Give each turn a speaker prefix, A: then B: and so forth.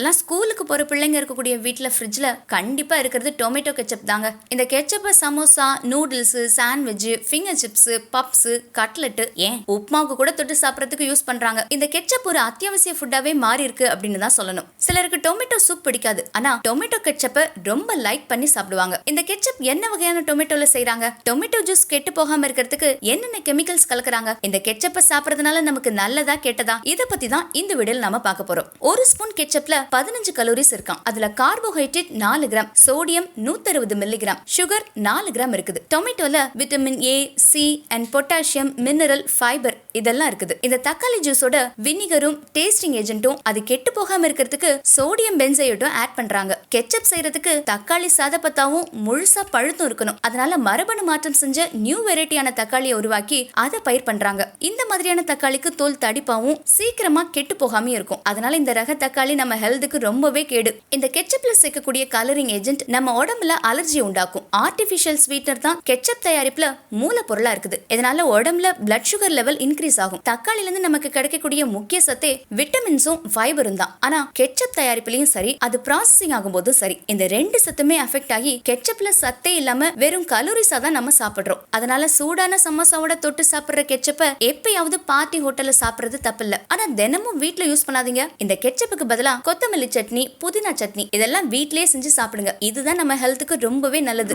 A: இப்பெல்லாம் ஸ்கூலுக்கு போற பிள்ளைங்க இருக்கக்கூடிய வீட்டுல ஃப்ரிட்ஜ்ல கண்டிப்பா இருக்கிறது டொமேட்டோ கெச்சப் தாங்க. இந்த கெச்சப்பை samosa, noodles, sandwich, finger chips, puffs, cutlet, ஏன் உப்மாவுக்கு கூட தொட்டு சாப்பிடறதுக்கு யூஸ் பண்றாங்க. இந்த கெச்சப் ஒரு அத்தியாவசிய ஃபுட்டாவே மாறி இருக்கு அப்படின்னு தான் சொல்லணும். சிலருக்கு டொமேட்டோ சூப் பிடிக்காது, ஆனா டொமேட்டோ கெச்சப்பை ரொம்ப லைக் பண்ணி சாப்பிடுவாங்க. இந்த கெச்சப் என்ன வகையான டொமேட்டோல செய்றாங்க? டொமேட்டோ ஜூஸ் கெட்டு போகாம இருக்கிறதுக்கு என்னென்ன கெமிக்கல்ஸ் கலக்குறாங்க? இந்த கெச்சப்பை சாப்பிடுறதுனால நமக்கு நல்லதா கெட்டதா? இத பத்தி தான் இந்த வீடியோல நாம பார்க்க போறோம். ஒரு ஸ்பூன் கெச்சப்ல 15 கலோரிஸ் இருக்காம். அதுல carbohydrate 4 gram, sodium 160 milligram, sugar 4 gram இருக்குது. டொமேட்டோல vitamin A, C and potassium, mineral, fibre இதெல்லாம் இருக்குது. இந்த தக்காளி ஜூஸோட வினிகரும் டேஸ்டிங் ஏஜென்ட்டும் அது கெட்டு போகாம இருக்கிறதுக்கு சோடியம் பென்சைடும் ஆட் பண்றாங்க. கெச்சப் செய்யறதுக்கு தக்காளி சாதப்பத்தாவும் முழுசா பழுத்தும் இருக்கணும். அதனால மரபணு மாற்றம் செஞ்ச நியூ வெரைட்டியான தக்காளியை உருவாக்கி அதை பயிர் பண்றாங்க. இந்த மாதிரியான தக்காளிக்கு தோல் தடிப்பாவும் சீக்கிரமா கெட்டு போகாம இருக்கும். அதனால இந்த ரக தக்காளி நம்ம ஹெல்த்துக்கு ரொம்பவே கேடு. இந்த கெச்சப்ல சேர்க்கக்கூடிய கலரிங் ஏஜென்ட் நம்ம உடம்புல அலர்ஜி உண்டாக்கும். ஆர்டிபிஷியல் ஸ்வீட்னர் தான் கெச்சப் தயாரிப்புல மூலப்பொருளா இருக்குது. இதனால உடம்புல பிளட் சுகர் லெவல் இன்க்ரீஸ் ஆகும். தக்காளில இருந்து நமக்கு கிடைக்கக்கூடிய முக்கிய சத்தே விட்டமின்ஸும் ஃபைபரும் தான். ஆனா கெச்சப் தயாரிப்புலயும் சரி, அது ப்ராசஸிங் ஆகும்போதும் சரி, இந்த ரெண்டு சத்துமே அஃபெக்ட் ஆகி கெச்சப்ல சத்தே இல்லாம வெறும் கலோரிஸா தான் நம்ம சாப்பிடுறோம். அதனால சூடான சமோசாவோட தொட்டு சாப்பிடுற கெச்சப்பை எப்பயாவது பார்ட்டி ஹோட்டல்ல சாப்பிடுறது தப்பில்ல. ஆனா தினமும் வீட்ல யூஸ் பண்ணாதீங்க. இந்த கெச்சப்புக்கு பதிலா கொத்தமல்லி சட்னி, புதினா சட்னி இதெல்லாம் வீட்லயே செஞ்சு சாப்பிடுங்க. இதுதான் நம்ம ஹெல்த்துக்கு ரொம்பவே நல்லது.